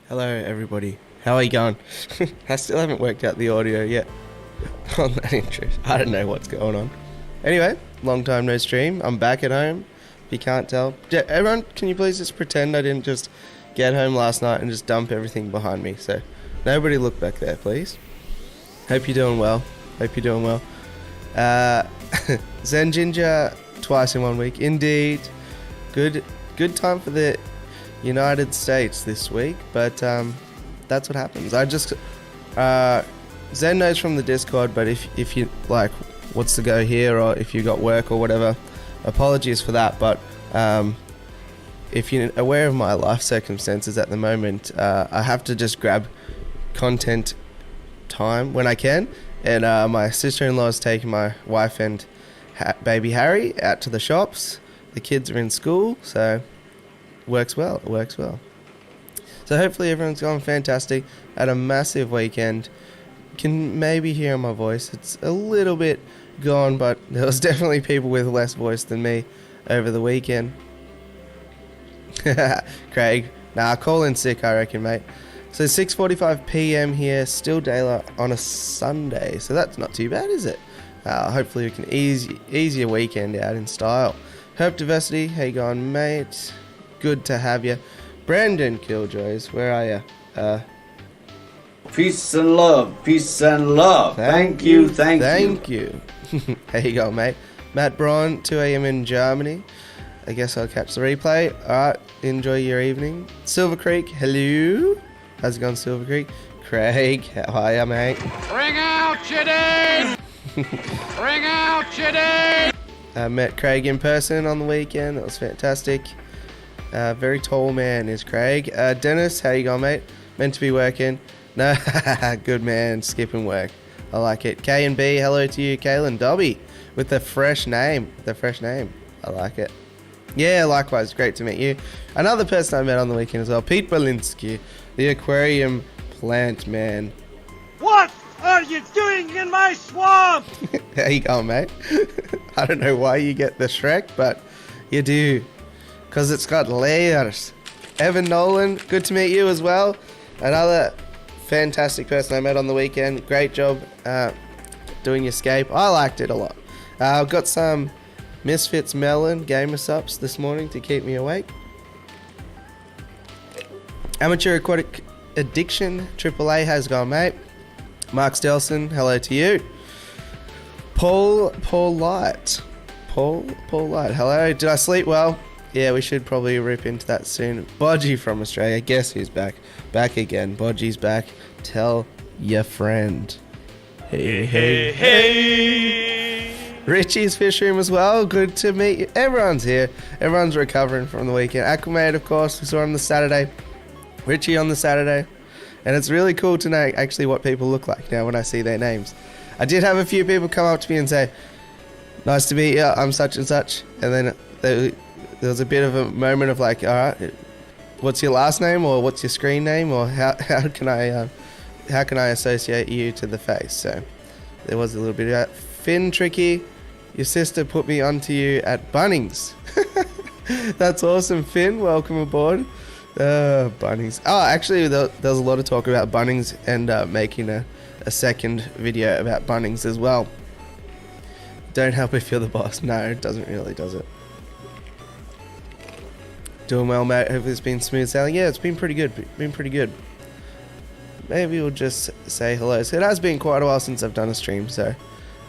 Hello everybody, how are you going? I still haven't worked out the audio yet on that intro. I don't know what's going on. Anyway, long time no stream. I'm back at home, if you can't tell. Everyone, can you please just pretend I didn't just get home last night and just dump everything behind me? So, nobody look back there, please. Hope you're doing well. Zen Ginger twice in 1 week. Indeed. Good time for the United States this week, but that's what happens. I just Zen knows from the Discord, but if you like what's the go here, or if you got work or whatever, apologies for that, but if you're aware of my life circumstances at the moment, I have to just grab content time when I can, and my sister-in-law is taking my wife and baby Harry out to the shops. The kids are in school, so it works well. So hopefully everyone's gone fantastic. Had a massive weekend. Can maybe hear my voice. It's a little bit gone, but there was definitely people with less voice than me over the weekend. Craig, call in sick, I reckon, mate. So 6:45 p.m. here, still daylight on a Sunday, so that's not too bad, is it? Hopefully we can ease your weekend out in style. Herb Diversity, how you going, mate? Good to have you. Brandon Killjoys, where are you? Peace and love. Thank you. Thank you. How you going, mate? Matt Braun, 2 a.m. in Germany. I guess I'll catch the replay. Alright, enjoy your evening. Silver Creek, hello. How's it going, Silver Creek? Craig, how are you, mate? Bring out Gday! Bring out Gday! I met Craig in person on the weekend. That was fantastic. Very tall man is Craig. Dennis, how you going, mate? Meant to be working. No, good man, skipping work. I like it. K and B, hello to you, Kaylin Dobby, with the fresh name. I like it. Yeah, likewise, great to meet you. Another person I met on the weekend as well, Pete Belinsky, the Aquarium plant man. What are you doing in my swamp? How you going, mate? I don't know why you get the Shrek, but you do. Because it's got layers. Evan Nolan, good to meet you as well. Another fantastic person I met on the weekend. Great job doing Escape. I liked it a lot. I've got some Misfits Melon Gamer Subs this morning to keep me awake. Amateur Aquatic Addiction, AAA, how's it going, mate? Mark Stelson, hello to you. Paul Light, hello. Did I sleep well? Yeah, we should probably rip into that soon. Bodgy from Australia, guess who's back? Back again, Bodgy's back. Tell your friend. Hey. Richie's Fish Room as well, good to meet you. Everyone's here, everyone's recovering from the weekend. Aquamate, of course, we saw him the Saturday. Richie on the Saturday. And it's really cool to know actually what people look like now when I see their names. I did have a few people come up to me and say, nice to meet you, I'm such and such. And then there was a bit of a moment of like, all right, what's your last name, or what's your screen name, or how can I associate you to the face? So there was a little bit of that. Finn Tricky, your sister put me onto you at Bunnings. That's awesome, Finn. Welcome aboard. Bunnings. Oh, actually, there was a lot of talk about Bunnings and making a second video about Bunnings as well. Don't help if you're the boss. No, it doesn't really, does it? Doing well, mate. Hopefully it's been smooth sailing. Yeah, it's been pretty good. Maybe we'll just say hello. So it has been quite a while since I've done a stream, so.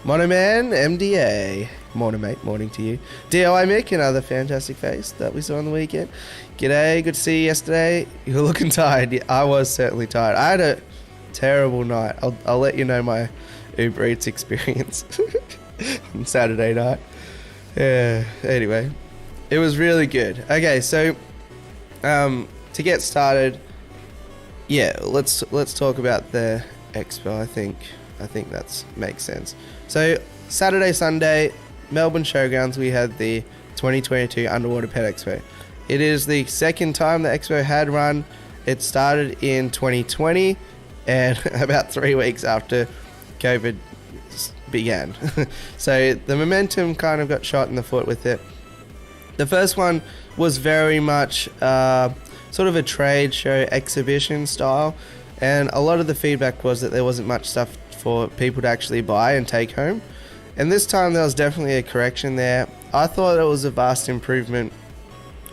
Monoman, MDA. Morning, mate. Morning to you. DOI Mick, another fantastic face that we saw on the weekend. G'day, good to see you yesterday. You're looking tired. Yeah, I was certainly tired. I had a terrible night. I'll let you know my Uber Eats experience on Saturday night. Yeah, anyway. It was really good. Okay, so to get started, yeah, let's talk about the Expo. I think that makes sense. So Saturday, Sunday, Melbourne Showgrounds, we had the 2022 Underwater Pet Expo. It is the second time the Expo had run. It started in 2020, and about 3 weeks after COVID began. So the momentum kind of got shot in the foot with it. The first one was very much, so sort of a trade show exhibition style, and a lot of the feedback was that there wasn't much stuff for people to actually buy and take home. And this time there was definitely a correction there. I thought it was a vast improvement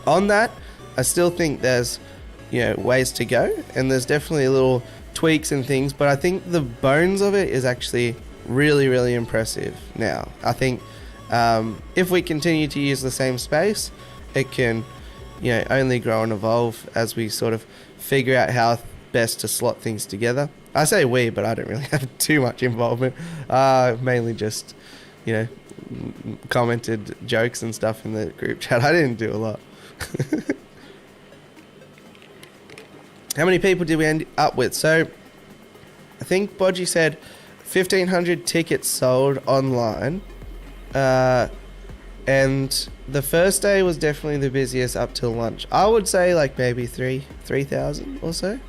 on that. I still think there's, you know, ways to go, and there's definitely little tweaks and things, but I think the bones of it is actually really, really impressive now. I think if we continue to use the same space, it can, you know, only grow and evolve as we sort of figure out how best to slot things together. I say we, but I don't really have too much involvement. Mainly just, you know, commented jokes and stuff in the group chat. I didn't do a lot. How many people did we end up with? So I think Bodgy said 1,500 tickets sold online. And the first day was definitely the busiest up till lunch. I would say like maybe 3,000 or so.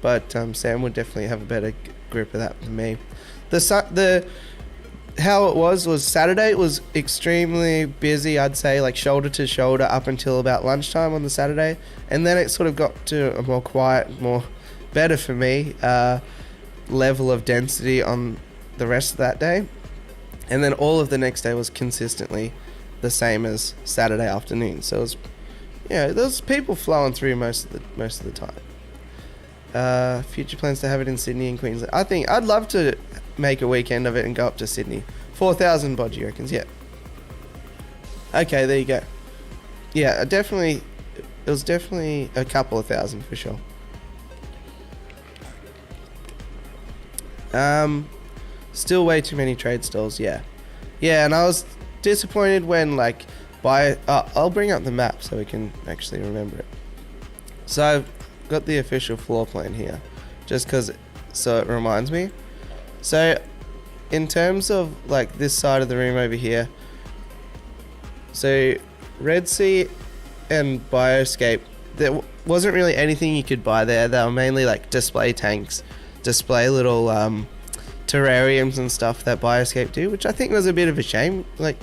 But Sam would definitely have a better grip of that than me. How it was Saturday. It was extremely busy. I'd say like shoulder to shoulder up until about lunchtime on the Saturday, and then it sort of got to a more quiet, better for me level of density on the rest of that day, and then all of the next day was consistently the same as Saturday afternoon. So it was, yeah, there was people flowing through most of the time. Future plans to have it in Sydney and Queensland. I think I'd love to make a weekend of it and go up to Sydney. 4,000 Bodgy reckons, yeah. Okay, there you go. Yeah, it was definitely a couple of thousand for sure. Still way too many trade stalls, yeah. Yeah, and I was disappointed when like I'll bring up the map so we can actually remember it. So I've got the official floor plan here, just because so it reminds me. So in terms of like this side of the room over here, so Red Sea and Bioscape, there wasn't really anything you could buy there. They were mainly like display tanks, display little terrariums and stuff that Bioscape do, which I think was a bit of a shame. Like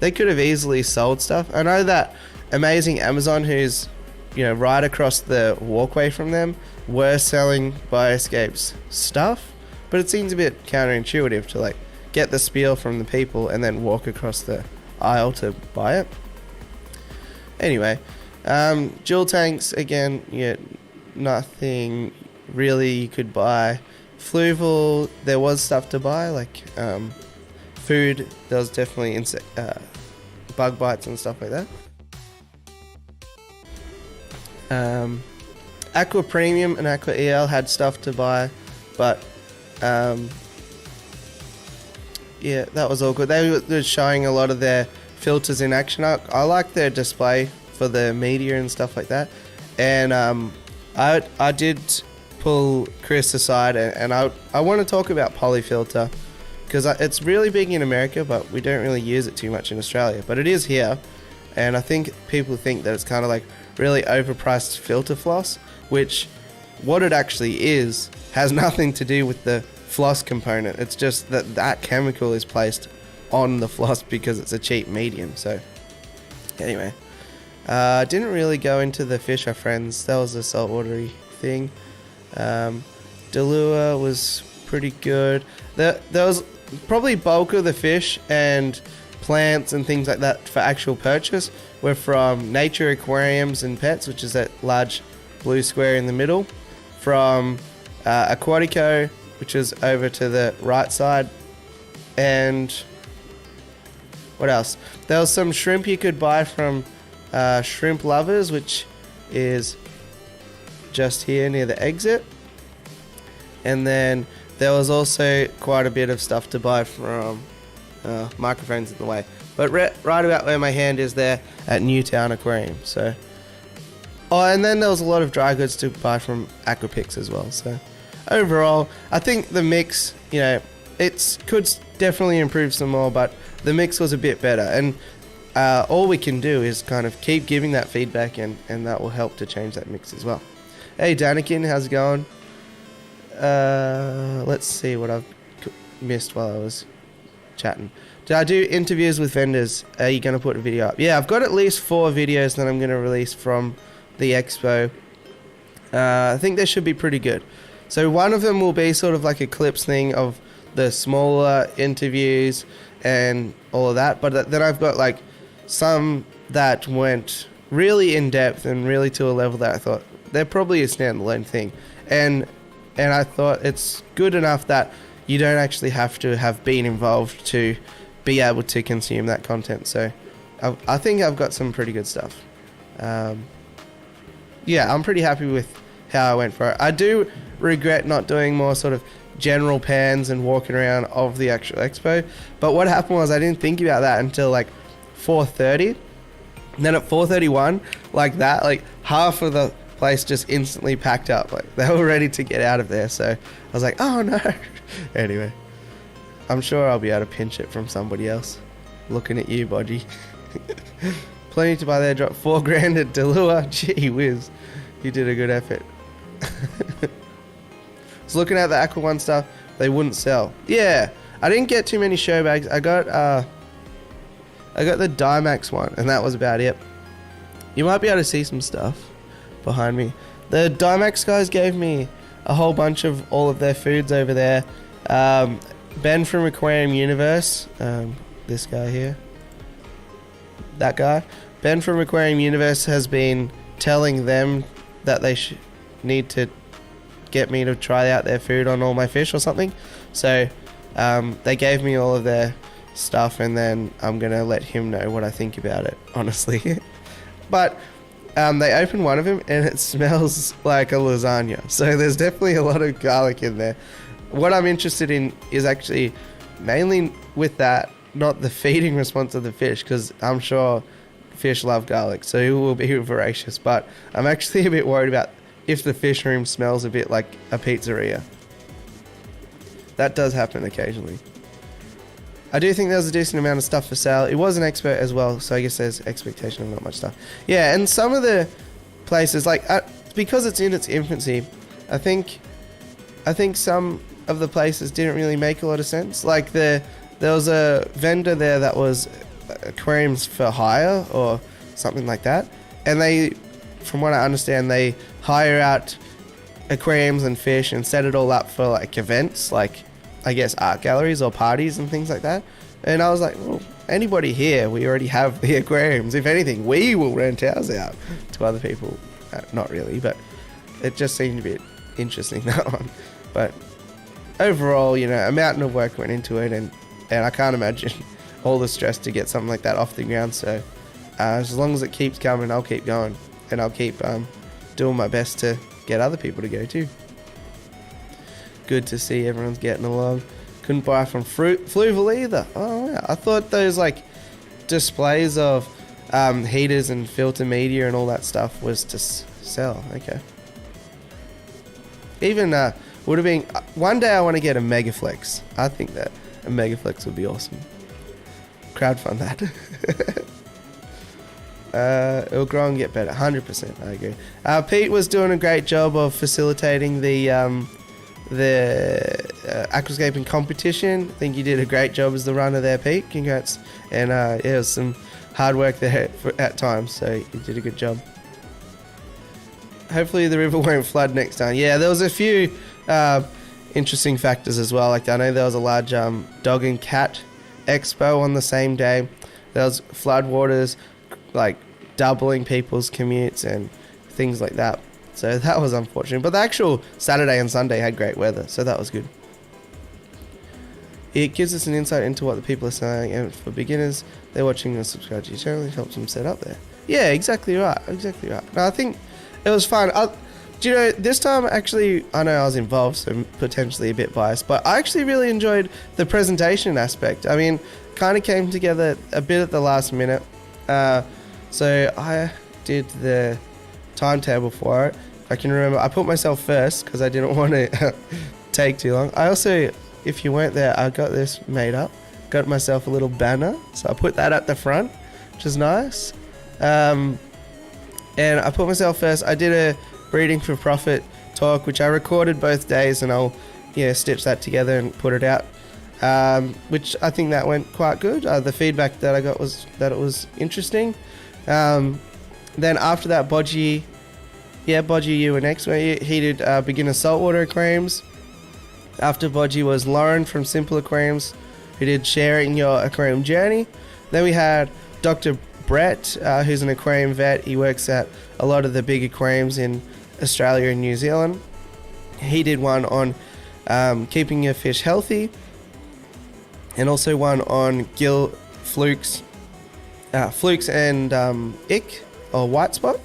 they could have easily sold stuff. I know that amazing Amazon, who's, you know, right across the walkway from them, were selling Bioscape's stuff, but it seems a bit counterintuitive to like get the spiel from the people and then walk across the aisle to buy it. Anyway, dual tanks again, yeah, nothing really you could buy. Fluval, there was stuff to buy, like food. There was definitely bug bites and stuff like that. Aqua Premium and Aqua EL had stuff to buy, but yeah, that was all good. They were showing a lot of their filters in action. I like their display for the media and stuff like that. And I did pull Chris aside, and I want to talk about polyfilter, because it's really big in America, but we don't really use it too much in Australia. But it is here, and I think people think that it's kind of like really overpriced filter floss, which what it actually is has nothing to do with the floss component. It's just that chemical is placed on the floss because it's a cheap medium. So anyway, didn't really go into the fish are friends. That was a saltwatery thing. Delua was pretty good. There was probably bulk of the fish and plants and things like that for actual purchase were from Nature Aquariums and Pets, which is that large blue square in the middle, from Aquatico, which is over to the right side, and what else? There was some shrimp you could buy from Shrimp Lovers, which is just here near the exit. And then there was also quite a bit of stuff to buy from microphones in the way, but right about where my hand is there at Newtown Aquarium. So, and then there was a lot of dry goods to buy from Aquapix as well. So overall, I think the mix, you know, it could definitely improve some more, but the mix was a bit better, and all we can do is kind of keep giving that feedback, and that will help to change that mix as well. Hey Danikin, how's it going? Let's see what I've missed while I was chatting. Did I do interviews with vendors? Are you going to put a video up? Yeah, I've got at least 4 videos that I'm going to release from the expo. I think they should be pretty good. So one of them will be sort of like a clips thing of the smaller interviews and all of that. But then I've got like some that went really in depth and really to a level that I thought they're probably a standalone thing. And I thought it's good enough that you don't actually have to have been involved to be able to consume that content. So I think I've got some pretty good stuff. Yeah, I'm pretty happy with how I went for it. I do regret not doing more sort of general pans and walking around of the actual expo. But what happened was I didn't think about that until like 4:30. And then at 4:31, like that, like half of the place just instantly packed up. Like they were ready to get out of there. So I was like, oh no. Anyway, I'm sure I'll be able to pinch it from somebody else. Looking at you, Bodgy. Plenty to buy there. Dropped $4,000 at Delua. Gee whiz. You did a good effort. So looking at the Aqua One stuff, they wouldn't sell. Yeah, I didn't get too many show bags. I got the Dimax one, and that was about it. You might be able to see some stuff behind me. The Dimax guys gave me a whole bunch of all of their foods over there. Ben from Aquarium Universe, this guy here, that guy. Ben from Aquarium Universe has been telling them that they need to get me to try out their food on all my fish or something. So they gave me all of their stuff, and then I'm gonna let him know what I think about it, honestly. But they opened one of them and it smells like a lasagna, so there's definitely a lot of garlic in there. What I'm interested in is actually mainly with that, not the feeding response of the fish, because I'm sure fish love garlic, so it will be voracious. But I'm actually a bit worried about if the fish room smells a bit like a pizzeria. That does happen occasionally. I do think there's a decent amount of stuff for sale. It was an expo as well, so I guess there's expectation of not much stuff. Yeah, and some of the places, like because it's in its infancy, I think some of the places didn't really make a lot of sense. Like there was a vendor there that was aquariums for hire or something like that, and they, from what I understand, they hire out aquariums and fish and set it all up for like events, like I guess art galleries or parties and things like that. And I was like, well, anybody here, we already have the aquariums. If anything, we will rent ours out to other people. Not really, but it just seemed a bit interesting, that one. But overall, you know, a mountain of work went into it, and I can't imagine all the stress to get something like that off the ground. So as long as it keeps coming, I'll keep going, and I'll keep doing my best to get other people to go too. Good to see everyone's getting along. Couldn't buy from Fluval either. Oh yeah, I thought those like displays of heaters and filter media and all that stuff was to sell. Okay. Even would have been one day I want to get a Megaflex. I think that a Megaflex would be awesome. Crowdfund that. It'll grow and get better. 100%. I agree. Pete was doing a great job of facilitating the aquascaping competition. I think you did a great job as the runner there, Pete. Congrats. And it was some hard work there at times, so you did a good job. Hopefully the river won't flood next time. Yeah, there was a few interesting factors as well. Like I know there was a large dog and cat expo on the same day. There was flood waters like doubling people's commutes and things like that. So that was unfortunate. But the actual Saturday and Sunday had great weather, so that was good. It gives us an insight into what the people are saying, and for beginners, they're watching and subscribe to your channel. It helps them set up there. Yeah, exactly right. Exactly right. No, I think it was fun. Do you know, this time actually, I know I was involved, so potentially a bit biased, but I actually really enjoyed the presentation aspect. I mean, kind of came together a bit at the last minute. So I did the timetable for it. I can remember I put myself first because I didn't want to take too long. I also, if you weren't there, I got this made up. Got myself a little banner, so I put that at the front, which is nice. And I put myself first. I did a Breeding for Profit talk, which I recorded both days, and I'll stitch that together and put it out. Which I think that went quite good. The feedback that I got was that it was interesting. Then after that, Bodgy Yeah, Bodgy, you were next. He did beginner saltwater aquariums. After Bodgy was Lauren from Simple Aquariums, who did sharing your aquarium journey. Then we had Dr. Brett, who's an aquarium vet. He works at a lot of the big aquariums in Australia and New Zealand. He did one on keeping your fish healthy, and also one on gill flukes and ick or white spot,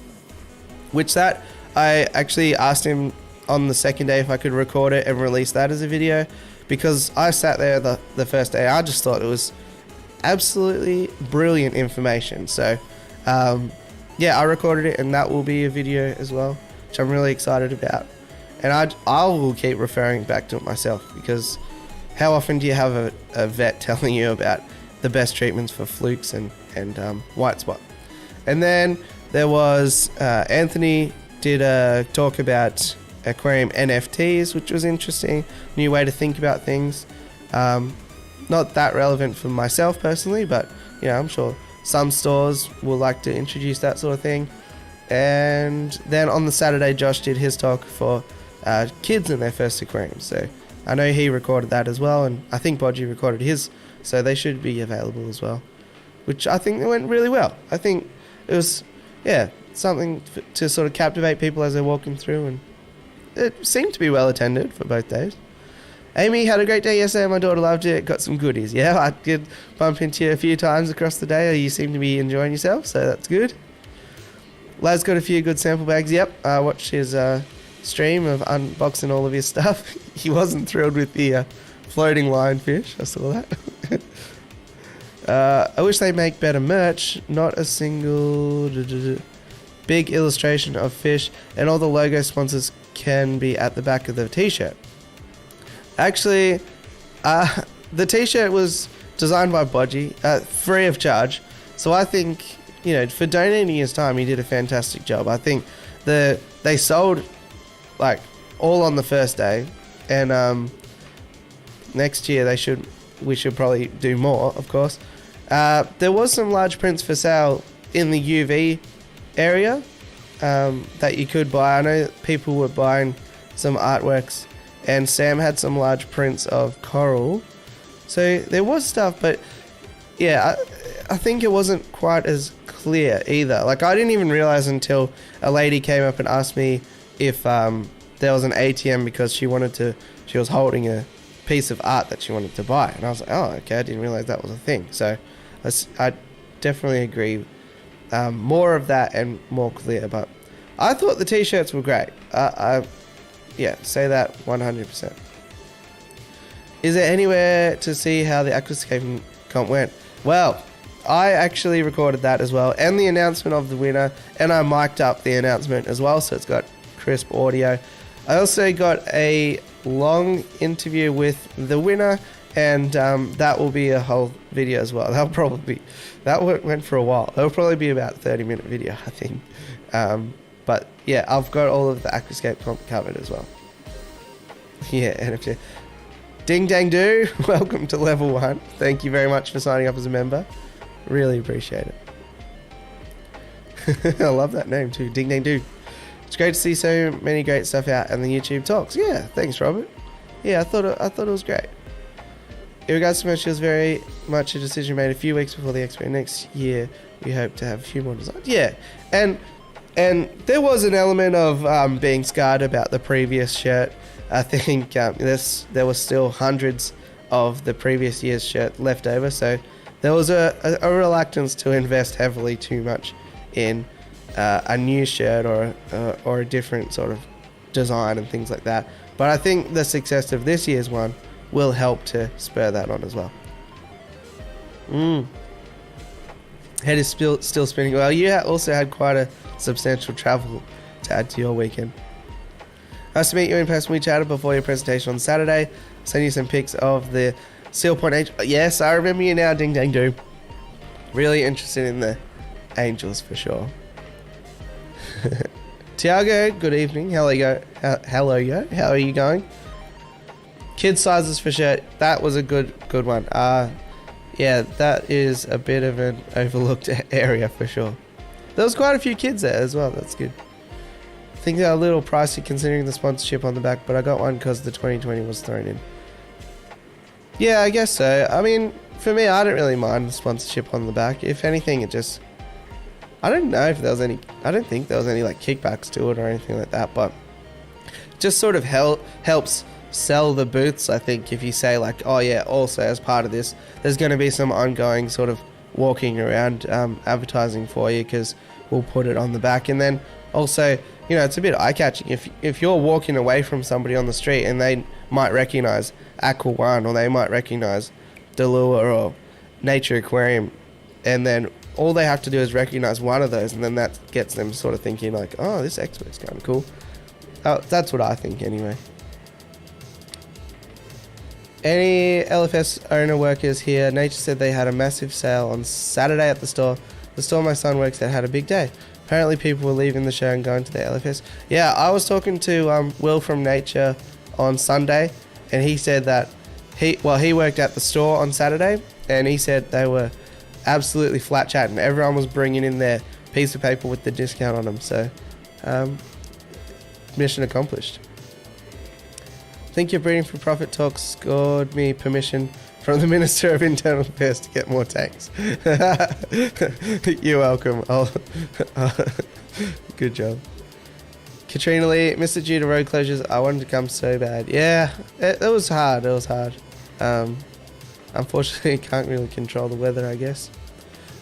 which that I actually asked him on the second day if I could record it and release that as a video, because I sat there the first day. I just thought it was absolutely brilliant information. So yeah, I recorded it, and that will be a video as well, which I'm really excited about. And I will keep referring back to it myself, because how often do you have a vet telling you about the best treatments for flukes and white spot? And then there was Anthony did a talk about aquarium NFTs, which was interesting, new way to think about things. Not that relevant for myself personally, but you know, I'm sure some stores will like to introduce that sort of thing. And then on the Saturday, Josh did his talk for kids in their first aquarium. So I know he recorded that as well, and I think Bodgy recorded his, so they should be available as well, which I think went really well. I think it was, yeah, something to sort of captivate people as they're walking through, and it seemed to be well attended for both days. Amy had a great day yesterday. My daughter loved it. Got some goodies. Yeah, I did bump into you a few times across the day. You seem to be enjoying yourself, so that's good. Laz got a few good sample bags. Yep, I watched his stream of unboxing all of his stuff. He wasn't thrilled with the floating lionfish. I saw that. I wish they make better merch. Not a single big illustration of fish, and all the logo sponsors can be at the back of the t-shirt. Actually, the t-shirt was designed by Bodgy, free of charge. So I think, you know, for donating his time, he did a fantastic job. I think they sold like all on the first day, and next year we should probably do more, of course. There was some large prints for sale in the UV area that you could buy. I know people were buying some artworks, and Sam had some large prints of coral. So there was stuff, but yeah, I think it wasn't quite as clear either. Like, I didn't even realize until a lady came up and asked me if there was an ATM, because she was holding a piece of art that she wanted to buy, and I was like, oh, okay, I didn't realize that was a thing. So I definitely agree, more of that and more clear. But I thought the t-shirts were great. Yeah, say that 100%. Is there anywhere to see how the Aquascape comp went? Well, I actually recorded that as well, and the announcement of the winner, and I mic'd up the announcement as well, so it's got crisp audio. I also got a long interview with the winner, and that will be a whole video as well. That went for a while. That'll probably be about a 30-minute video, I think. But yeah, I've got all of the Aquascape comp covered as well. Yeah, NFT. Ding dang do, welcome to level 1. Thank you very much for signing up as a member. Really appreciate it. I love that name too, Ding dang do. It's great to see so many great stuff out in the YouTube talks. Yeah, thanks, Robert. Yeah, I thought it was great. In regards to merch, it was very much a decision made a few weeks before the Expo. Next year, we hope to have a few more designs. Yeah, and there was an element of being scarred about the previous shirt. I think there was still hundreds of the previous year's shirt left over, so there was a reluctance to invest heavily too much in a new shirt or a different sort of design and things like that. But I think the success of this year's one will help to spur that on as well. Head is still spinning. Well, you also had quite a substantial travel to add to your weekend. Nice to meet you in person. We chatted before your presentation on Saturday. Send you some pics of the Seal Point Angel. Yes, I remember you now, ding dang do. Really interested in the angels for sure. Tiago, good evening. Hello, yo. How are you going? Kid sizes for shirt. That was a good one. Yeah, that is a bit of an overlooked area for sure. There was quite a few kids there as well. That's good. I think they're a little pricey considering the sponsorship on the back, but I got one because the 2020 was thrown in. Yeah, I guess so. I mean, for me, I don't really mind the sponsorship on the back. If anything, it just... I don't know if there was any... I don't think there was any like kickbacks to it or anything like that, but just sort of helps sell the booths, I think, if you say like, oh yeah, also as part of this, there's going to be some ongoing sort of walking around advertising for you because we'll put it on the back. And then also, you know, it's a bit eye-catching. If you're walking away from somebody on the street and they might recognise Aqua One or they might recognise Delua or Nature Aquarium, and then all they have to do is recognise one of those, and then that gets them sort of thinking like, oh, this expo is kind of cool. That's what I think anyway. Any LFS owner workers here? Nature said they had a massive sale on Saturday at the store. The store my son works at had a big day. Apparently people were leaving the show and going to the LFS. Yeah, I was talking to Will from Nature on Sunday, and he said that he worked at the store on Saturday, and he said they were absolutely flat chatting. Everyone was bringing in their piece of paper with the discount on them. So, mission accomplished. Think your breeding for profit talk scored me permission from the Minister of Internal Affairs to get more tanks. You're welcome. Good job. Katrina Lee, missed it due to road closures. I wanted to come so bad. Yeah, it was hard. It was hard. Unfortunately, can't really control the weather, I guess.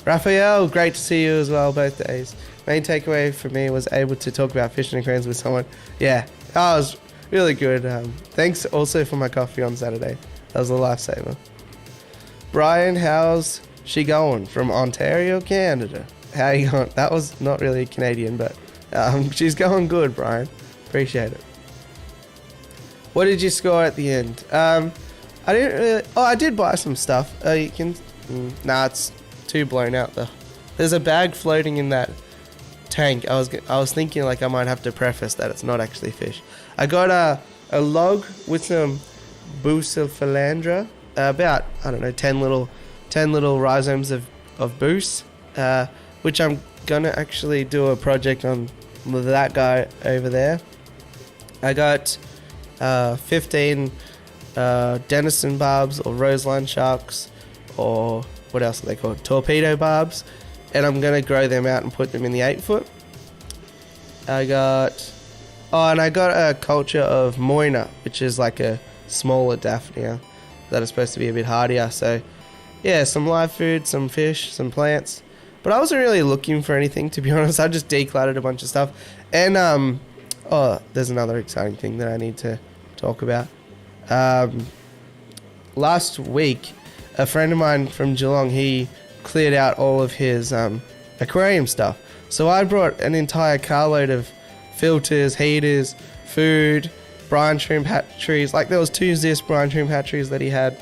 Raphael, great to see you as well both days. Main takeaway for me was able to talk about fishing aquariums with someone. Yeah, it was really good. Thanks also for my coffee on Saturday. That was a lifesaver. Brian, how's she going? From Ontario, Canada. How you going? That was not really Canadian, but she's going good, Brian. Appreciate it. What did you score at the end? I didn't really... Oh, I did buy some stuff. You can... Nah, it's too blown out though. There's a bag floating in that tank. I was thinking like I might have to preface that it's not actually fish. I got a log with some Bucephalandra, about, I don't know, 10 little rhizomes of Booce, which I'm gonna actually do a project on with that guy over there. I got 15 Denison barbs or roseline sharks, or what else are they called? Torpedo barbs, and I'm gonna grow them out and put them in the 8-foot. I got a culture of Moina, which is like a smaller Daphnia that are supposed to be a bit hardier. So yeah, some live food, some fish, some plants. But I wasn't really looking for anything, to be honest. I just decluttered a bunch of stuff. And there's another exciting thing that I need to talk about. Last week, a friend of mine from Geelong, he cleared out all of his aquarium stuff. So I brought an entire carload of filters, heaters, food, brine shrimp hatcheries. Like there was 2 Zis brine shrimp hatcheries that he had.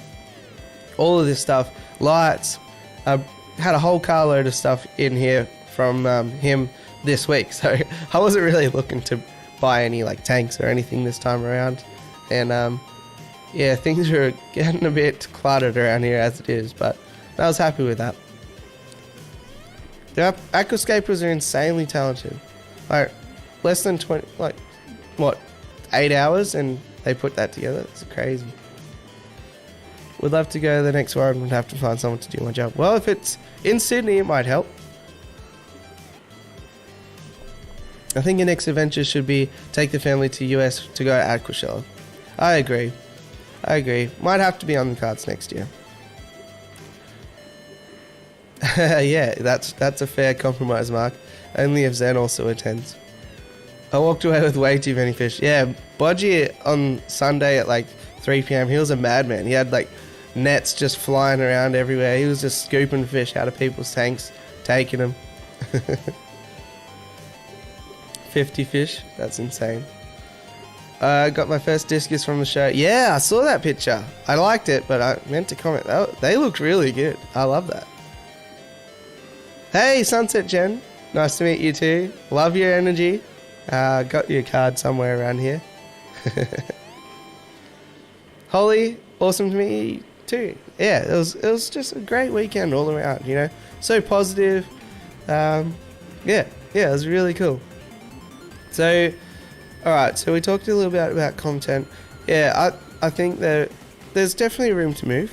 All of this stuff, lights. I had a whole carload of stuff in here from him this week. So I wasn't really looking to buy any like tanks or anything this time around. And yeah, things are getting a bit cluttered around here as it is, but I was happy with that. The aquascapers are insanely talented. Like less than 20, like what, 8 hours, and they put that together. It's crazy. Would love to go to the next one. Would have to find someone to do my job. Well, if it's in Sydney, it might help. I think your next adventure should be take the family to US to go to Aquashella. I agree. Might have to be on the cards next year. Yeah, that's a fair compromise, Mark. Only if Zen also attends. I walked away with way too many fish. Yeah, Bodgy on Sunday at like 3 p.m, he was a madman. He had like nets just flying around everywhere. He was just scooping fish out of people's tanks, taking them. 50 fish, that's insane. I got my first discus from the show. Yeah, I saw that picture. I liked it, but I meant to comment. They looked really good. I love that. Hey, Sunset Jen. Nice to meet you too. Love your energy. Got your card somewhere around here. Holly, awesome to meet you too. Yeah, it was just a great weekend all around, you know. So positive. Yeah, it was really cool. So All right, so we talked a little bit about content. Yeah, I think that there's definitely room to move.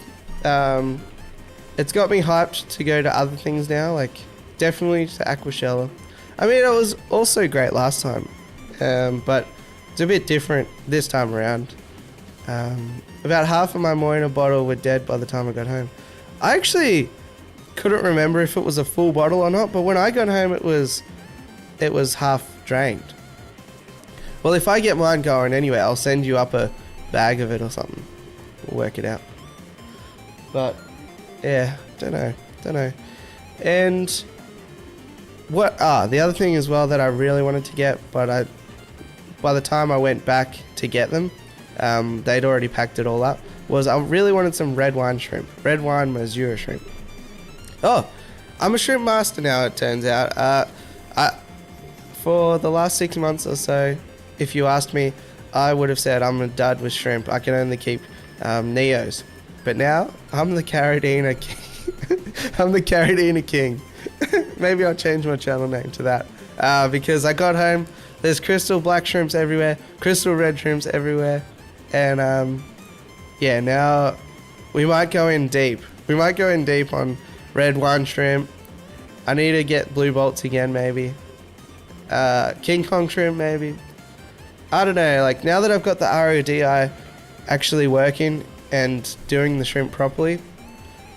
It's got me hyped to go to other things now, like definitely to Aquashella. I mean, it was also great last time, but it's a bit different this time around. About half of my Moina bottle were dead by the time I got home. I actually couldn't remember if it was a full bottle or not, but when I got home it was half drained. Well, if I get mine going anyway, I'll send you up a bag of it or something. We'll work it out. But yeah, don't know. And what the other thing as well that I really wanted to get, but by the time I went back to get them, they'd already packed it all up, was I really wanted some red wine shrimp. Red wine Mazura shrimp. Oh, I'm a shrimp master now, it turns out. For the last 6 months or so, if you asked me, I would have said I'm a dud with shrimp. I can only keep Neos. But now, I'm the Carradina King. I'm the Carradina King. Maybe I'll change my channel name to that. Because I got home, there's crystal black shrimps everywhere, crystal red shrimps everywhere. And yeah, now we might go in deep. We might go in deep on red wine shrimp. I need to get blue bolts again, maybe. King Kong shrimp, maybe. I don't know, like now that I've got the RODI actually working and doing the shrimp properly,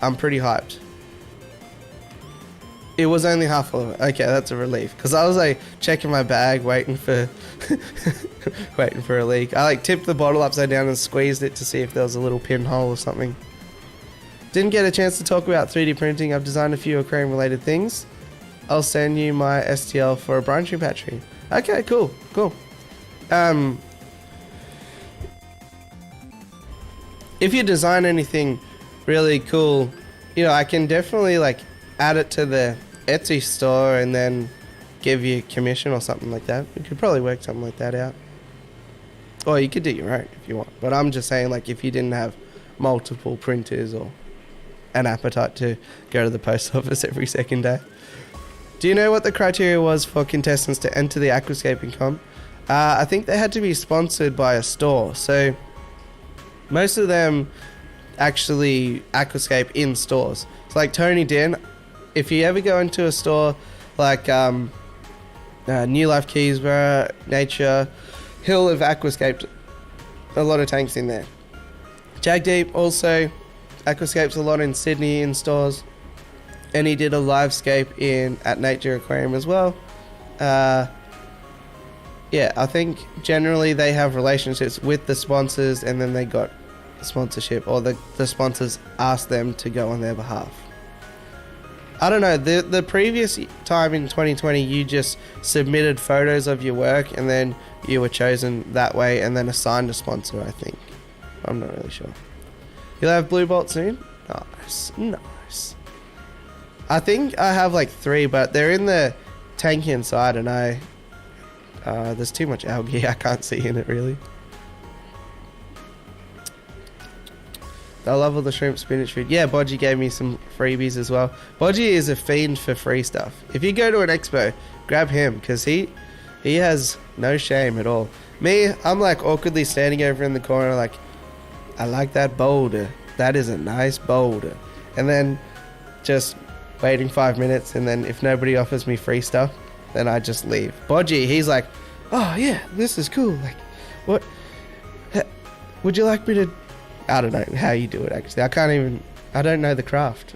I'm pretty hyped. It was only half full of it. Okay, that's a relief. Because I was like checking my bag, waiting for waiting for a leak. I like tipped the bottle upside down and squeezed it to see if there was a little pinhole or something. Didn't get a chance to talk about 3D printing. I've designed a few aquarium related things. I'll send you my STL for a branching patchery. Okay, cool. If you design anything really cool, you know, I can definitely like add it to the Etsy store and then give you a commission or something like that. We could probably work something like that out. Or you could do your own if you want. But I'm just saying, like, if you didn't have multiple printers or an appetite to go to the post office every second day. Do you know what the criteria was for contestants to enter the aquascaping comp? I think they had to be sponsored by a store. So most of them actually aquascape in stores. So like Tony Din, if you ever go into a store like New Life Keysborough, Nature, he'll have aquascaped a lot of tanks in there. Gday also aquascapes a lot in Sydney in stores. And he did a livescape at Nature Aquarium as well. Yeah, I think generally they have relationships with the sponsors and then they got sponsorship, or the sponsors ask them to go on their behalf. I don't know, the previous time in 2020 you just submitted photos of your work and then you were chosen that way and then assigned a sponsor, I think. I'm not really sure. You'll have Blue Bolt soon? Nice. I think I have like 3, but they're in the tank inside and there's too much algae, I can't see in it really. I love all the shrimp spinach food. Yeah, Bodgy gave me some freebies as well. Bodgy is a fiend for free stuff. If you go to an expo, grab him because he has no shame at all. Me, I'm like awkwardly standing over in the corner like, I like that boulder. That is a nice boulder. And then just waiting 5 minutes, and then if nobody offers me free stuff, then I just leave. Bodgy, he's like, oh yeah, this is cool. Like, what? Would you like me to... I don't know how you do it actually. I don't know the craft.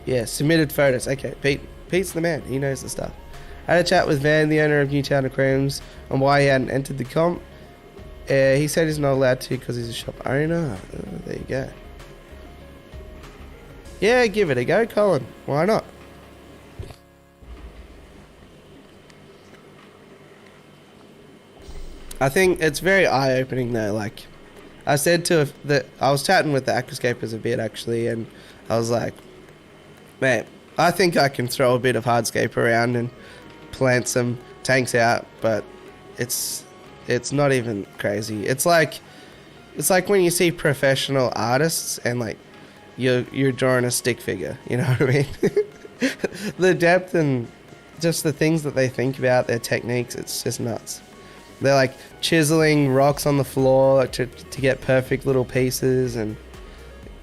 Yeah, submitted photos. Okay, Pete's the man. He knows the stuff. I had a chat with Van, the owner of Newtown Aquariums, on why he hadn't entered the comp. He said he's not allowed to because he's a shop owner. There you go. Yeah, give it a go, Colin. Why not? I think it's very eye-opening though. Like, I said I was chatting with the aquascapers a bit actually, and I was like, man, I think I can throw a bit of hardscape around and plant some tanks out, but it's not even crazy. It's like when you see professional artists and like you're drawing a stick figure, you know what I mean? The depth and just the things that they think about, their techniques, it's just nuts. They're like chiseling rocks on the floor to get perfect little pieces and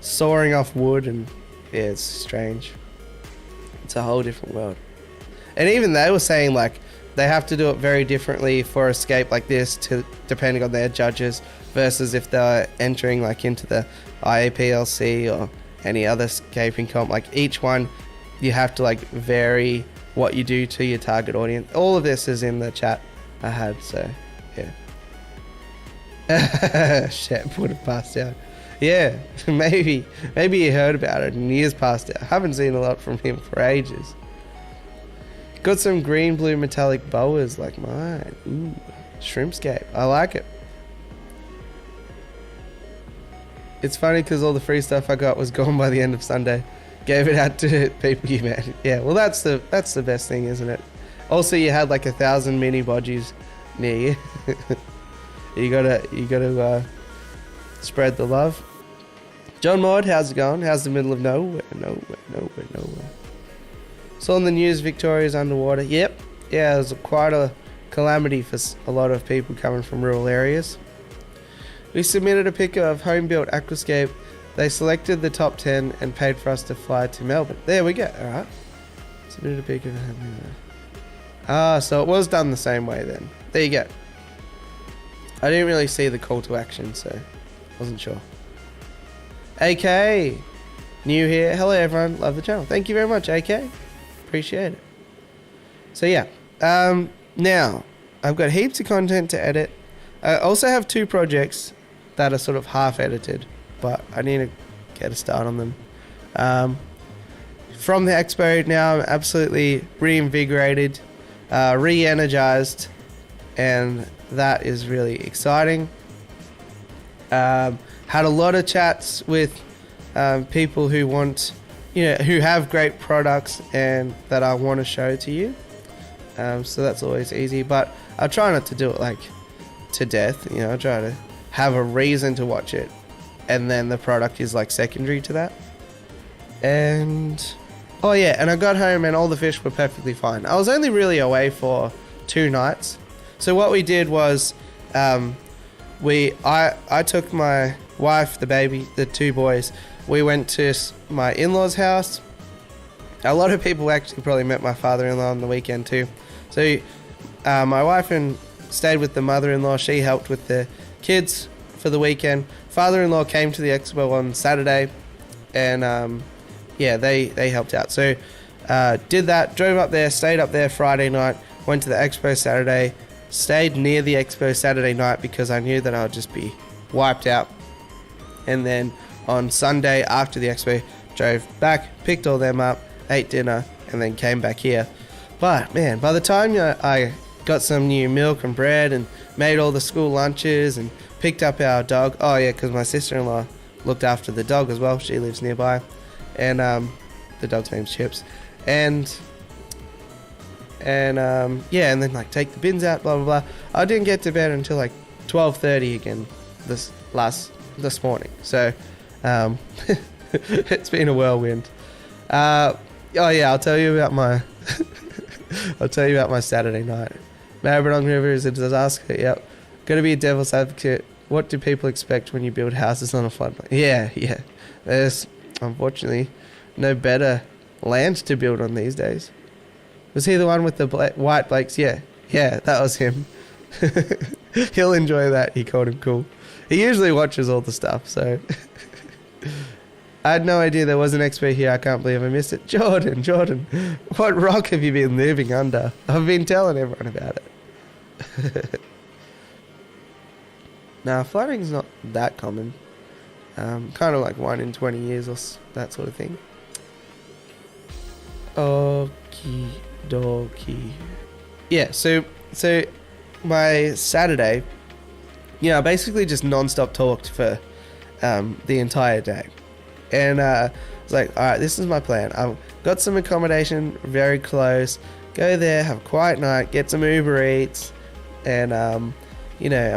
sawing off wood, and yeah, it's strange. It's a whole different world. And even they were saying like they have to do it very differently for escape like this, to depending on their judges, versus if they're entering like into the IAPLC or any other escaping comp. Like each one, you have to like vary what you do to your target audience. All of this is in the chat I had, so yeah. Shep would have passed out. Yeah, maybe he heard about it and he is passed out. I haven't seen a lot from him for ages. Got some green blue metallic boas like mine. Ooh, shrimpscape. I like it. It's funny because all the free stuff I got was gone by the end of Sunday. Gave it out to people you met. Yeah, well that's the best thing, isn't it? Also, you had like 1,000 mini bodgies near you. you gotta spread the love. John Maud, how's it going? How's the middle of nowhere? Nowhere. Saw in the news Victoria's underwater. Yep. Yeah, it was quite a calamity for a lot of people coming from rural areas. We submitted a pic of home-built aquascape. They selected the top 10 and paid for us to fly to Melbourne. There we go. All right. Submitted a pic of so it was done the same way then. There you go. I didn't really see the call to action, so wasn't sure. AK, new here. Hello everyone, love the channel. Thank you very much, AK. Appreciate it. So yeah, now I've got heaps of content to edit. I also have 2 projects that are sort of half edited, but I need to get a start on them. From the Expo now, I'm absolutely reinvigorated, re-energized, and that is really exciting. Had a lot of chats with people who want, who have great products and that I want to show to you. So that's always easy, but I try not to do it like to death. I try to have a reason to watch it, and then the product is like secondary to that. And oh yeah, and I got home and all the fish were perfectly fine. I was only really away for 2 nights. So what we did was I took my wife, the baby, the 2 boys. We went to my in-laws' house. A lot of people actually probably met my father-in-law on the weekend too. So my wife stayed with the mother-in-law. She helped with the kids for the weekend. Father-in-law came to the expo on Saturday, and they helped out. So did that, drove up there, stayed up there Friday night, went to the expo Saturday, stayed near the expo Saturday night because I knew that I would just be wiped out. And then on Sunday after the expo, drove back, picked all them up, ate dinner, and then came back here. But man, by the time I got some new milk and bread and made all the school lunches and picked up our dog. Oh yeah, because my sister-in-law looked after the dog as well. She lives nearby, and the dog's name's Chips. And then like take the bins out, blah blah blah. I didn't get to bed until like 12:30 again this morning. So it's been a whirlwind. Oh yeah, I'll tell you about my Saturday night. Maribyrnong River is a disaster. Yep. Gonna be a devil's advocate. What do people expect when you build houses on a floodplain? Yeah. There's unfortunately no better land to build on these days. Was he the one with the white Blakes? Yeah, that was him. He'll enjoy that. He called him cool. He usually watches all the stuff, so... I had no idea there was an expo here. I can't believe I missed it. Jordan, what rock have you been living under? I've been telling everyone about it. Nah, flooding's not that common. Kind of like 1 in 20 years or that sort of thing. Okie dokie. Yeah, so my Saturday, I basically just non-stop talked for the entire day. And I was like, all right, this is my plan. I've got some accommodation very close. Go there, have a quiet night, get some Uber Eats, and I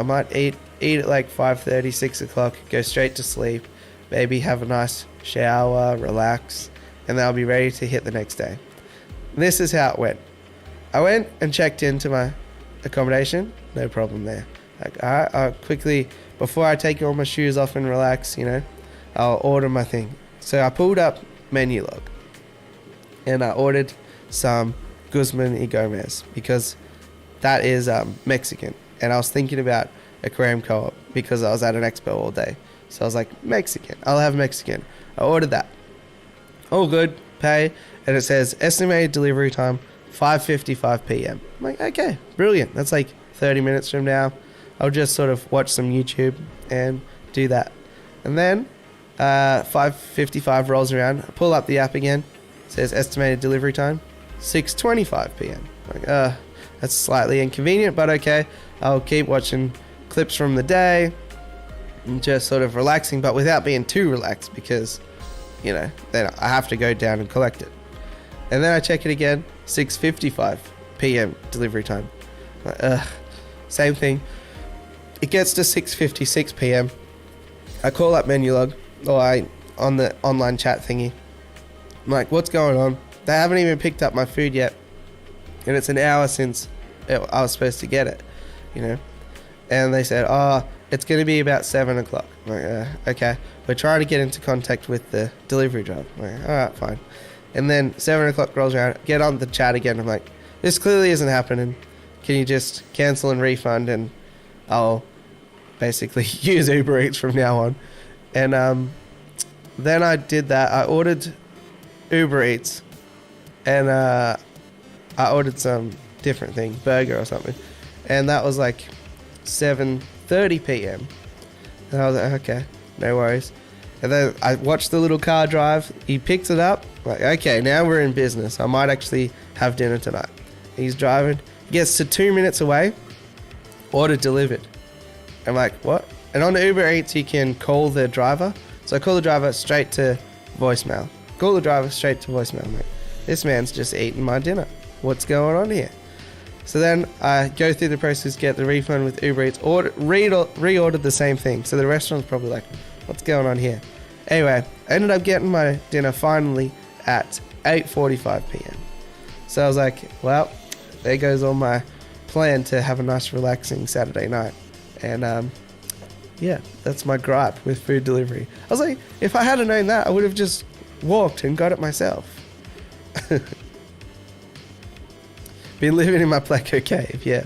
might eat at like 5:30, 6 o'clock, go straight to sleep, maybe have a nice shower, relax, and then I'll be ready to hit the next day. This is how it went. I went and checked into my accommodation. No problem there. Like, alright, I'll quickly, before I take all my shoes off and relax, you know, I'll order my thing. So I pulled up menu log and I ordered some Guzman y Gomez because that is Mexican. And I was thinking about Aquarium Co-op because I was at an expo all day. So I was like, Mexican, I'll have Mexican. I ordered that. All good, pay, and it says estimated delivery time 5:55 p.m. I'm like, okay, brilliant. That's like 30 minutes from now. I'll just sort of watch some YouTube and do that. And then 5:55 rolls around. I pull up the app again. It says estimated delivery time 6:25 p.m. Like, that's slightly inconvenient, but okay. I'll keep watching clips from the day and just sort of relaxing, but without being too relaxed because, you know, then I have to go down and collect it. And then I check it again, 6:55 p.m. delivery time. Like, same thing. It gets to 6:56 p.m. I call up Menulog, or on the online chat thingy. I'm like, what's going on? They haven't even picked up my food yet. And it's an hour since I was supposed to get it, you know. And they said, it's going to be about 7 o'clock. I'm like, okay. We're trying to get into contact with the delivery driver. I'm like, all right, fine. And then 7 o'clock rolls around, get on the chat again. I'm like, this clearly isn't happening. Can you just cancel and refund, and I'll basically use Uber Eats from now on. And then I did that. I ordered Uber Eats, and I ordered some different thing, burger or something. And that was like 7:30 p.m. And I was like, okay, no worries. And then I watched the little car drive. He picks it up. Like, okay, now we're in business. I might actually have dinner tonight. He's driving. He gets to 2 minutes away. Order delivered. I'm like, what? And on the Uber Eats, you can call the driver. So I call the driver straight to voicemail. Call the driver straight to voicemail. I'm like, this man's just eating my dinner. What's going on here? So then I go through the process, get the refund with Uber Eats, reordered the same thing. So the restaurant's probably like, what's going on here? Anyway, I ended up getting my dinner finally at 8:45 p.m. So I was like, well, there goes all my plan to have a nice relaxing Saturday night. And yeah, that's my gripe with food delivery. I was like, if I hadn't known that, I would have just walked and got it myself. Been living in my Pleco cave, yeah.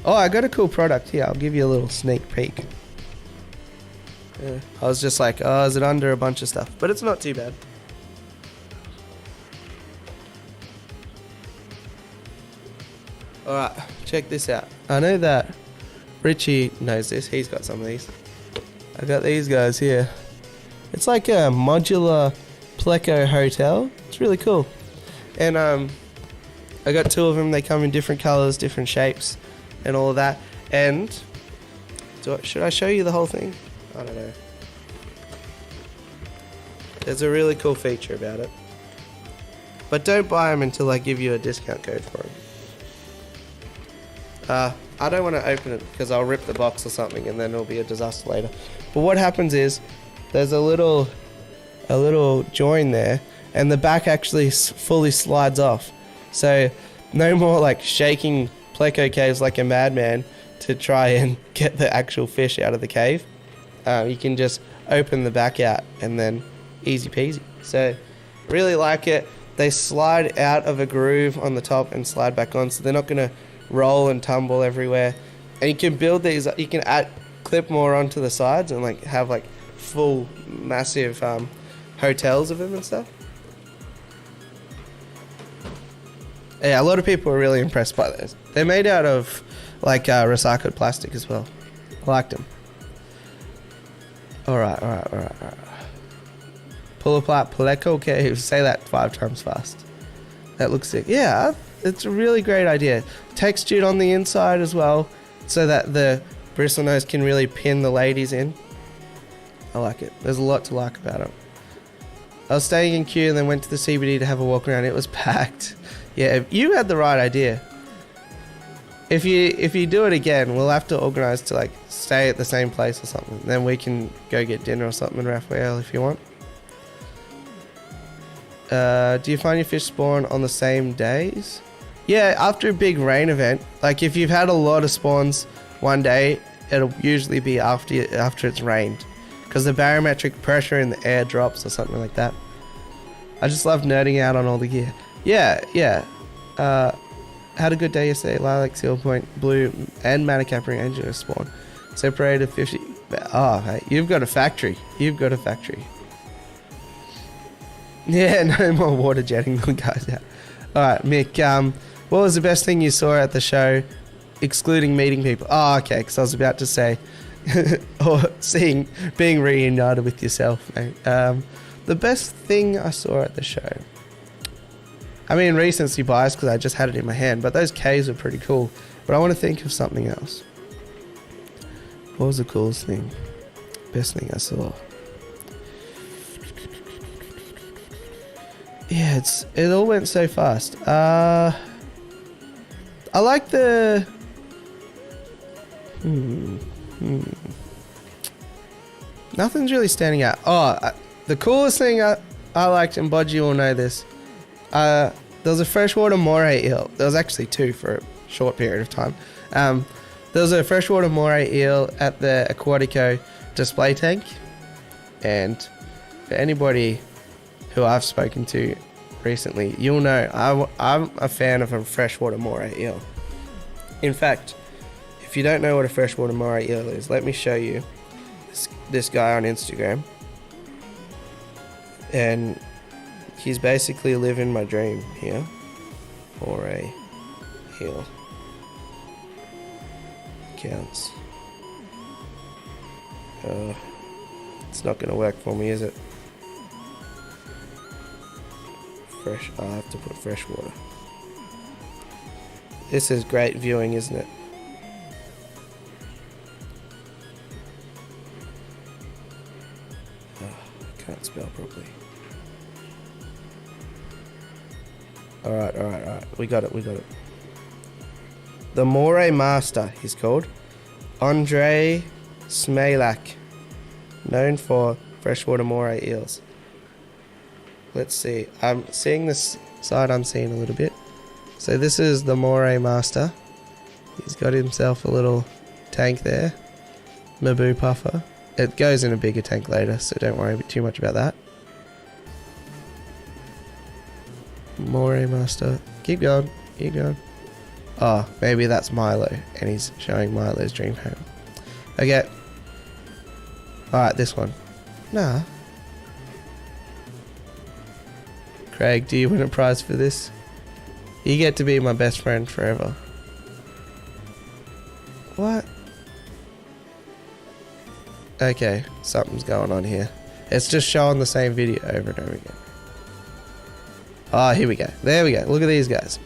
Oh, I got a cool product here. I'll give you a little sneak peek. Yeah, I was just like, oh, is it under a bunch of stuff? But it's not too bad. Alright, check this out. I know that Richie knows this. He's got some of these. I got these guys here. It's like a modular Pleco hotel. It's really cool. And I got 2 of them. They come in different colors, different shapes, and all of that. And should I show you the whole thing? I don't know. There's a really cool feature about it. But don't buy them until I give you a discount code for them. I don't want to open it because I'll rip the box or something and then it'll be a disaster later. But what happens is there's a little join there, and the back actually fully slides off. So no more like shaking Pleco caves like a madman to try and get the actual fish out of the cave. You can just open the back out and then easy peasy. So really like it. They slide out of a groove on the top and slide back on, so they're not going to roll and tumble everywhere. And you can build these, you can clip more onto the sides and like have like full massive hotels of them and stuff. Yeah, a lot of people are really impressed by those. They're made out of like recycled plastic as well. I liked them. Alright. Pull apart Pleco caves. Say that 5 times fast. That looks sick. Yeah, it's a really great idea. Textured on the inside as well, so that the bristlenose can really pin the ladies in. I like it. There's a lot to like about it. I was staying in queue and then went to the CBD to have a walk around. It was packed. Yeah, you had the right idea. If you do it again, we'll have to organise to like stay at the same place or something. Then we can go get dinner or something in Raphael if you want. Do you find your fish spawn on the same days? Yeah, after a big rain event. Like if you've had a lot of spawns one day, it'll usually be after it's rained, because the barometric pressure in the air drops or something like that. I just love nerding out on all the gear. Yeah. Had a good day yesterday. Lilac, Seal Point, Blue, and Manicapping Angel spawn. Separated 50. Oh, hey, you've got a factory. Yeah, no more water jetting the guys out. Alright, Mick, what was the best thing you saw at the show, excluding meeting people? Oh, okay, because I was about to say, or being reunited with yourself, mate. The best thing I saw at the show, I mean, recency bias because I just had it in my hand, but those Ks are pretty cool. But I want to think of something else. What was the coolest thing? Best thing I saw? Yeah, it all went so fast. I like the... Nothing's really standing out. The coolest thing I liked, and Bodgy will know this, there was a freshwater moray eel. There was actually two for a short period of time. There was a freshwater moray eel at the Aquatico display tank, and for anybody who I've spoken to recently, you'll know I'm a fan of a freshwater moray eel. In fact, if you don't know what a freshwater moray eel is, let me show you this guy on Instagram. And he's basically living my dream here. Moray eel. Counts. It's not gonna work for me, is it? Fresh. I have to put fresh water. This is great viewing, isn't it? I can't spell properly. Alright. We got it. The Moray Master, he's called. Andre Smalak. Known for freshwater moray eels. Let's see. I'm seeing this side unseen a little bit. So this is the Moray Master. He's got himself a little tank there. Mabu puffer. It goes in a bigger tank later, so don't worry too much about that. Moray Master. Keep going. Oh, maybe that's Milo, and he's showing Milo's dream home. Okay. Alright, this one. Nah. Craig, do you win a prize for this? You get to be my best friend forever. What? Okay, something's going on here. It's just showing the same video over and over again. Oh, here we go. There we go. Look at these guys.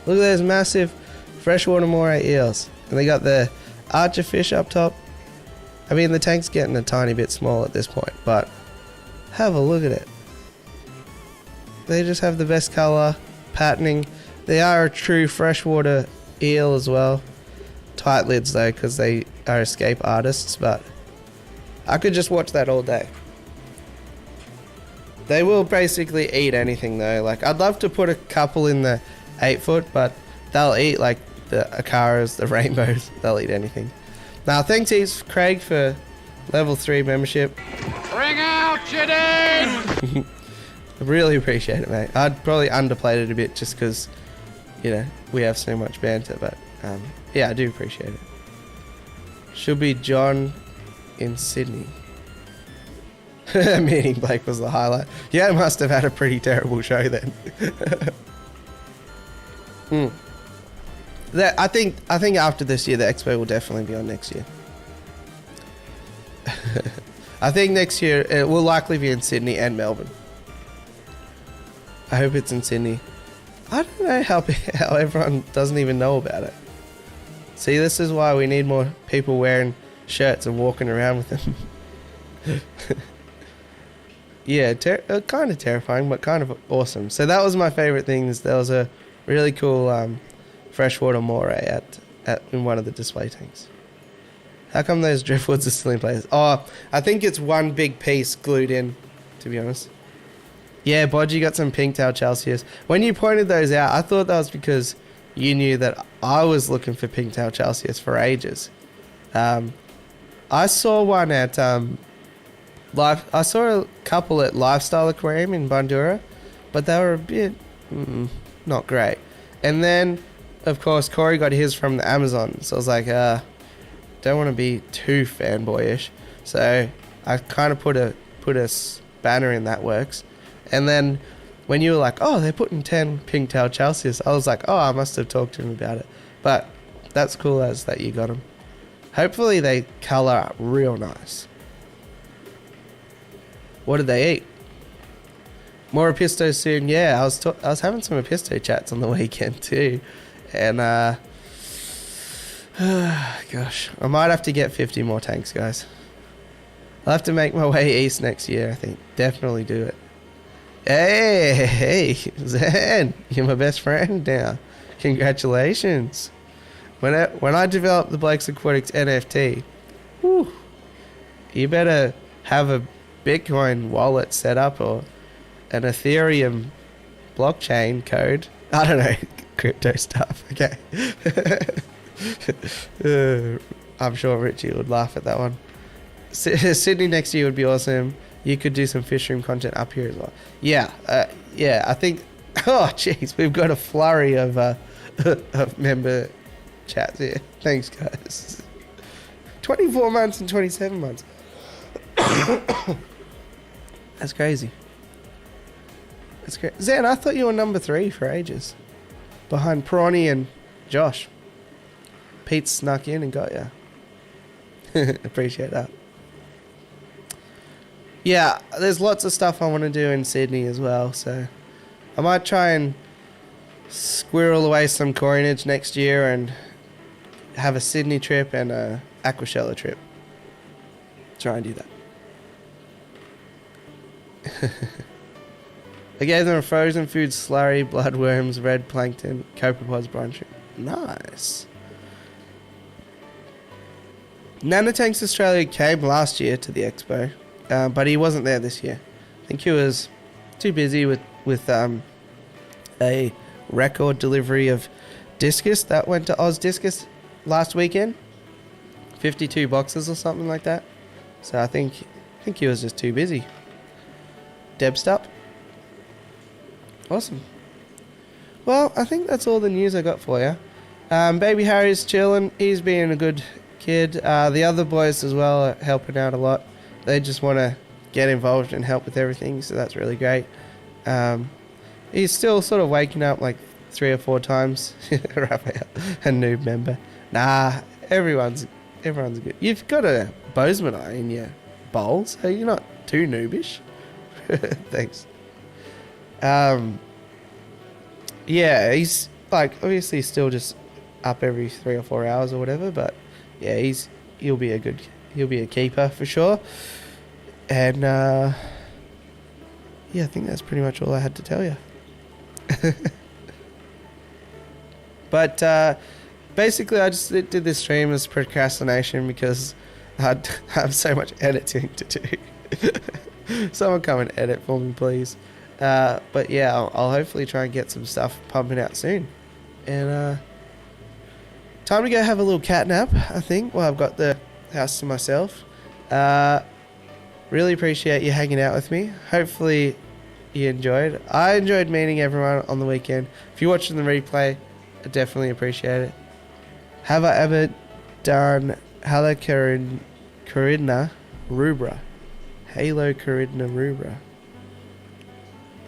Look at those massive freshwater moray eels. And they got the archer fish up top. I mean, the tank's getting a tiny bit small at this point, but have a look at it. They just have the best colour, patterning. They are a true freshwater eel as well. Tight lids though, because they are escape artists, but I could just watch that all day. They will basically eat anything though. Like, I'd love to put a couple in the 8-foot, but they'll eat like the Akaras, the rainbows. They'll eat anything. Now, thanks heaps, Craig, for level 3 membership. Bring out Gday! I really appreciate it, mate. I'd probably underplayed it a bit just because, you know, we have so much banter, but yeah, I do appreciate it. Should be John in Sydney. Meeting Blake was the highlight. Yeah, I must have had a pretty terrible show then. I think after this year, the Expo will definitely be on next year. I think next year it will likely be in Sydney and Melbourne. I hope it's in Sydney. I don't know how everyone doesn't even know about it. See, this is why we need more people wearing shirts and walking around with them. Yeah, kind of terrifying, but kind of awesome. So that was my favorite things. There was a really cool freshwater moray in one of the display tanks. How come those driftwoods are still in place? Oh, I think it's one big piece glued in, to be honest. Yeah, Bodgy got some pink-tailed Chalceus. When you pointed those out, I thought that was because you knew that I was looking for pink-tailed Chalceus for ages. I saw one at I saw a couple at Lifestyle Aquarium in Bandura, but they were a bit not great. And then, of course, Corey got his from the Amazon, so I was like, don't want to be too fanboyish. So I kind of put a banner in that works. And then when you were like, oh, they're putting 10 pink-tailed Chalceus, I was like, oh, I must have talked to him about it. But that's cool as that you got them. Hopefully they colour up real nice. What did they eat? More Episto soon. Yeah, I was having some Episto chats on the weekend too. And gosh, I might have to get 50 more tanks, guys. I'll have to make my way east next year, I think. Definitely do it. Hey, Zen, you're my best friend now. Congratulations. When I develop the Blake's Aquatics NFT, whew, you better have a Bitcoin wallet set up or an Ethereum blockchain code. I don't know, crypto stuff. Okay. I'm sure Richie would laugh at that one. Sydney next year would be awesome. You could do some fish room content up here as well. Yeah, I think... Oh, jeez, we've got a flurry of member chats here. Thanks, guys. 24 months and 27 months. That's crazy. That's great. Zen, I thought you were number 3 for ages. Behind Prawny and Josh. Pete snuck in and got you. Appreciate that. Yeah, there's lots of stuff I want to do in Sydney as well, so I might try and squirrel away some coinage next year and have a Sydney trip and a Aquashella trip. Try and do that. I gave them a frozen food slurry, bloodworms, red plankton, copepods, brine shrimp. Nice. Nanotanks Australia came last year to the Expo. But he wasn't there this year. I think he was too busy with a record delivery of discus that went to Oz Discus last weekend. 52 boxes or something like that. So I think he was just too busy. Debsed up. Awesome. Well, I think that's all the news I got for you. Baby Harry's chilling. He's being a good kid. The other boys as well are helping out a lot. They just want to get involved and help with everything, so that's really great. He's still sort of waking up like 3 or 4 times. Raphael, a noob member. Nah, everyone's good. You've got a Bozeman eye in your bowl, so you're not too noobish. Thanks. Yeah, he's like obviously still just up every 3 or 4 hours or whatever, but yeah, he'll be a keeper for sure. And yeah, I think that's pretty much all I had to tell you. But basically I just did this stream as procrastination because I have so much editing to do. Someone come and edit for me, please. But yeah, I'll hopefully try and get some stuff pumping out soon. And time to go have a little cat nap, I think. Well, I've got the house to myself. Really appreciate you hanging out with me. Hopefully you enjoyed. I enjoyed meeting everyone on the weekend. If you're watching the replay, I definitely appreciate it. Have I ever done Halo Coridna rubra? Halo Coridna rubra.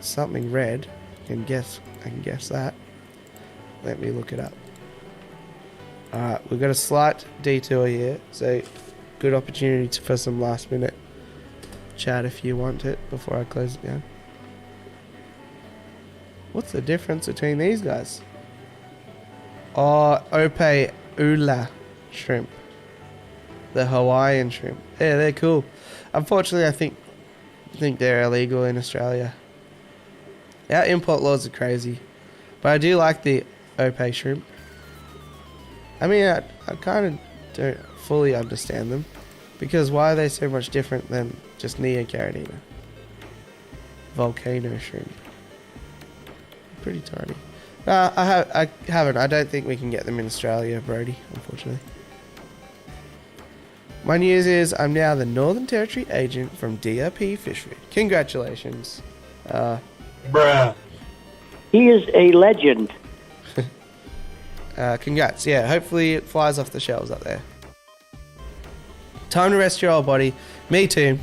Something red. I can guess that. Let me look it up. Alright, we've got a slight detour here, so good opportunity for some last minute chat if you want it before I close it down. What's the difference between these guys? Oh, Ope Ula shrimp. The Hawaiian shrimp. Yeah, they're cool. Unfortunately, I think they're illegal in Australia. Our import laws are crazy. But I do like the Ope shrimp. I mean, I kind of don't fully understand them. Because why are they so much different than just Neocaridina? volcano shrimp. Pretty tiny. I haven't. I don't think we can get them in Australia, Brody, unfortunately. My news is I'm now the Northern Territory agent from DRP Fishery. Congratulations. Bruh. He is a legend. Congrats. Yeah, hopefully it flies off the shelves up there. Time to rest your old body. Me too.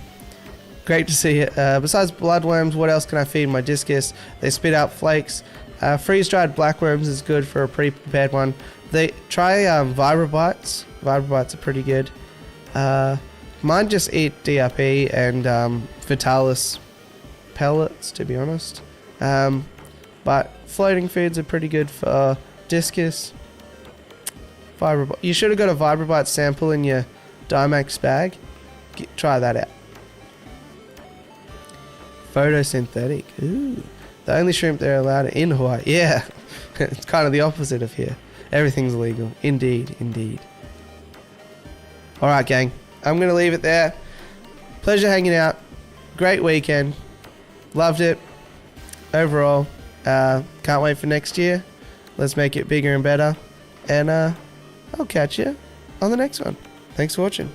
Great to see it. Besides bloodworms, what else can I feed my discus? They spit out flakes. Freeze-dried blackworms is good for a pre-prepared one. They try vibrobites. Vibrobites are pretty good. Mine just eat DRP and Vitalis pellets, to be honest. But floating foods are pretty good for discus. You should have got a Vibrobite sample in your Dimax bag. Try that out. Photosynthetic. Ooh. The only shrimp they're allowed in Hawaii. Yeah. It's kind of the opposite of here. Everything's legal. Indeed, indeed. Alright, gang. I'm going to leave it there. Pleasure hanging out. Great weekend. Loved it. Overall. Can't wait for next year. Let's make it bigger and better. And I'll catch you on the next one. Thanks for watching.